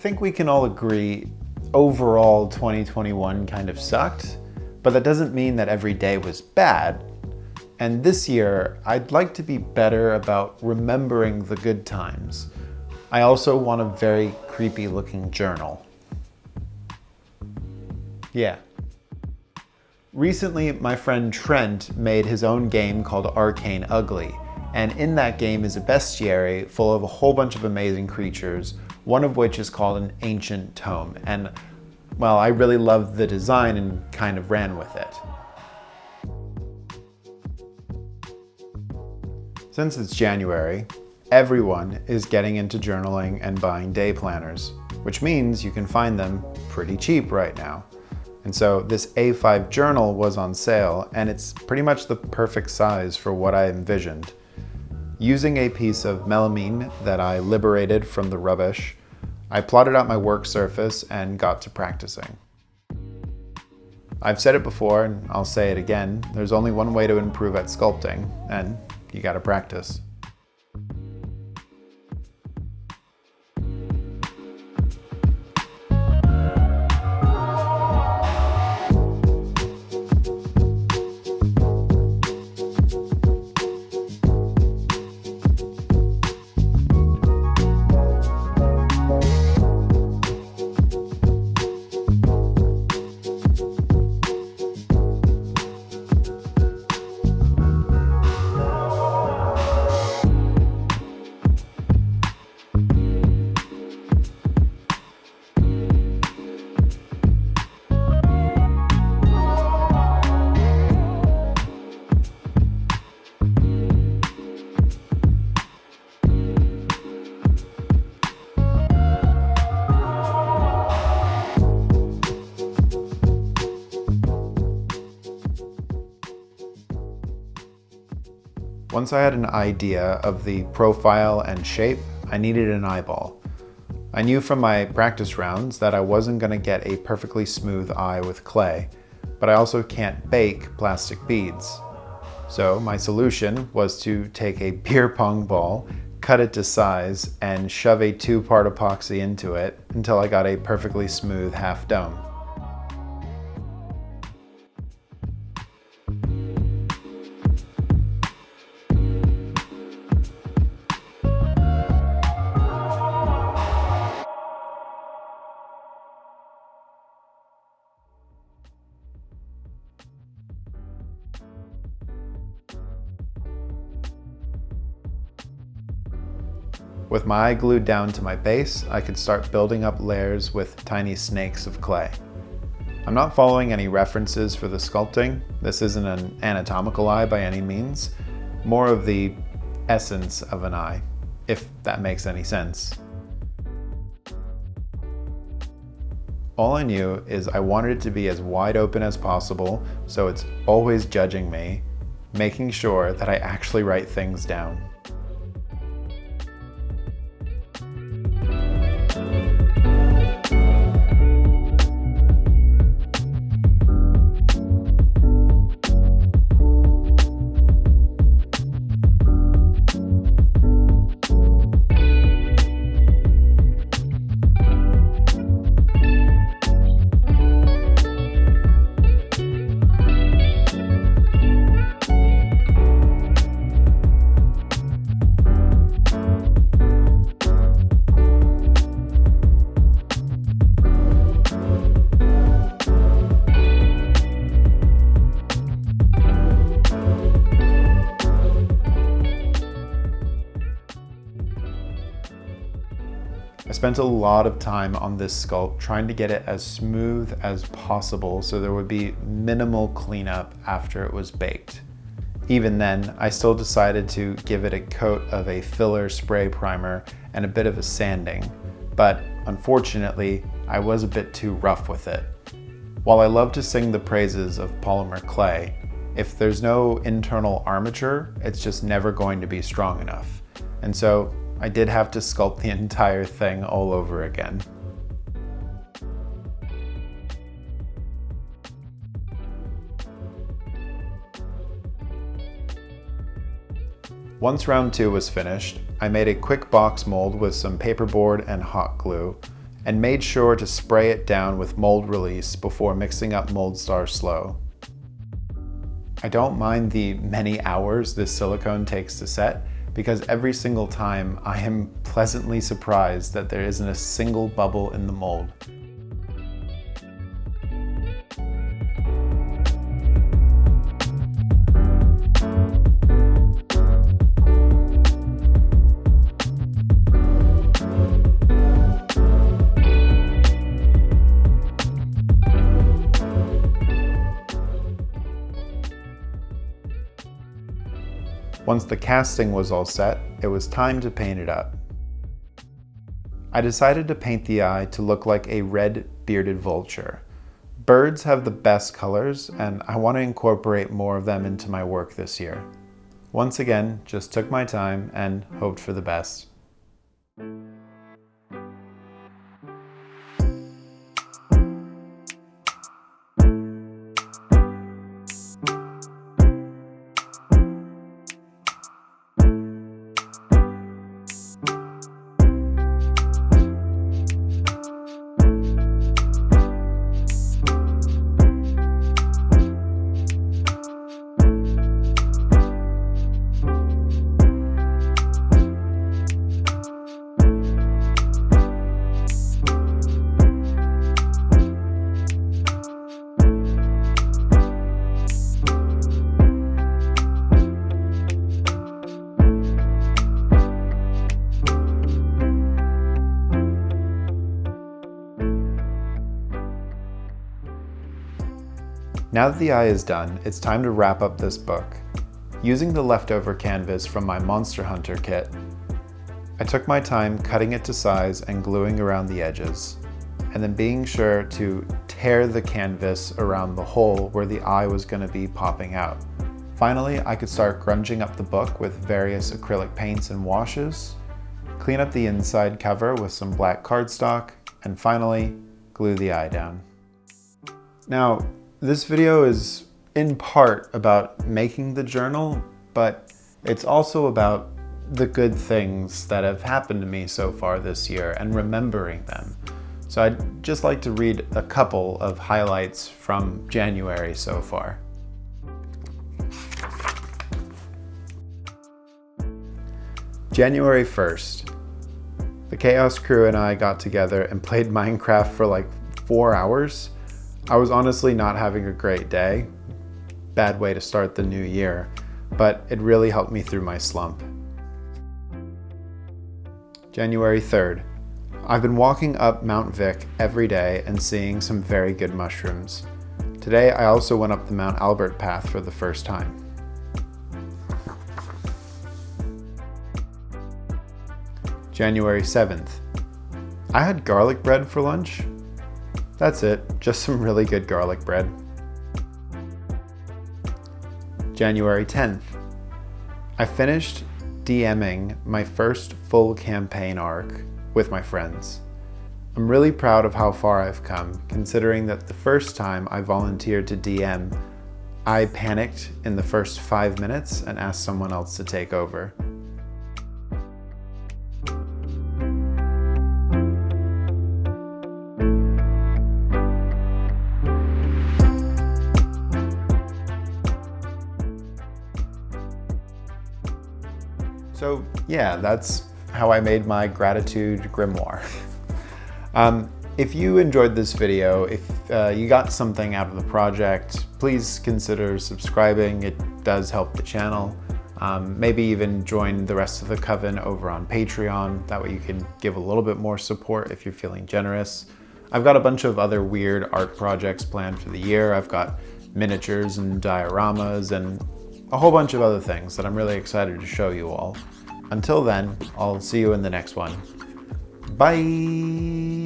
think we can all agree overall 2021 kind of sucked, but that doesn't mean that every day was bad. And this year, I'd like to be better about remembering the good times. I also want a very creepy looking journal. Yeah. Recently, my friend Trent made his own game called Arcane Ugly, and in that game is a bestiary full of a whole bunch of amazing creatures, one of which is called an ancient tome, and well, I really loved the design and kind of ran with it. Since it's January, everyone is getting into journaling and buying day planners, which means you can find them pretty cheap right now. And so this A5 journal was on sale, and it's pretty much the perfect size for what I envisioned. Using a piece of melamine that I liberated from the rubbish, I plotted out my work surface and got to practicing. I've said it before, and I'll say it again, there's only one way to improve at sculpting, and you gotta practice. Once I had an idea of the profile and shape, I needed an eyeball. I knew from my practice rounds that I wasn't going to get a perfectly smooth eye with clay, but I also can't bake plastic beads. So my solution was to take a beer pong ball, cut it to size, and shove a 2-part epoxy into it until I got a perfectly smooth half dome. With my eye glued down to my base, I could start building up layers with tiny snakes of clay. I'm not following any references for the sculpting. This isn't an anatomical eye by any means, more of the essence of an eye, if that makes any sense. All I knew is I wanted it to be as wide open as possible, so it's always judging me, making sure that I actually write things down. I spent a lot of time on this sculpt trying to get it as smooth as possible so there would be minimal cleanup after it was baked. Even then, I still decided to give it a coat of a filler spray primer and a bit of a sanding, but unfortunately, I was a bit too rough with it. While I love to sing the praises of polymer clay, if there's no internal armature, it's just never going to be strong enough. And so I did have to sculpt the entire thing all over again. Once round 2 was finished, I made a quick box mold with some paperboard and hot glue, and made sure to spray it down with mold release before mixing up Moldstar Slow. I don't mind the many hours this silicone takes to set, because every single time I am pleasantly surprised that there isn't a single bubble in the mold. Once the casting was all set, it was time to paint it up. I decided to paint the eye to look like a red bearded vulture. Birds have the best colors, and I want to incorporate more of them into my work this year. Once again, just took my time and hoped for the best. Now that the eye is done, it's time to wrap up this book. Using the leftover canvas from my Monster Hunter kit, I took my time cutting it to size and gluing around the edges, and then being sure to tear the canvas around the hole where the eye was going to be popping out. Finally, I could start grunging up the book with various acrylic paints and washes, clean up the inside cover with some black cardstock, and finally, glue the eye down. Now, this video is in part about making the journal, but it's also about the good things that have happened to me so far this year and remembering them. So I'd just like to read a couple of highlights from January so far. January 1st. The Chaos crew and I got together and played Minecraft for like 4 hours. I was honestly not having a great day. Bad way to start the new year, but it really helped me through my slump. January 3rd. I've been walking up Mount Vic every day and seeing some very good mushrooms. Today I also went up the Mount Albert path for the first time. January 7th. I had garlic bread for lunch. That's it, just some really good garlic bread. January 10th. I finished DMing my first full campaign arc with my friends. I'm really proud of how far I've come, considering that the first time I volunteered to DM, I panicked in the first 5 minutes and asked someone else to take over. So yeah, that's how I made my gratitude grimoire. If you enjoyed this video, if you got something out of the project, please consider subscribing. It does help the channel. Maybe even join the rest of the coven over on Patreon. That way you can give a little bit more support if you're feeling generous. I've got a bunch of other weird art projects planned for the year. I've got miniatures and dioramas and a whole bunch of other things that I'm really excited to show you all. Until then, I'll see you in the next one. Bye!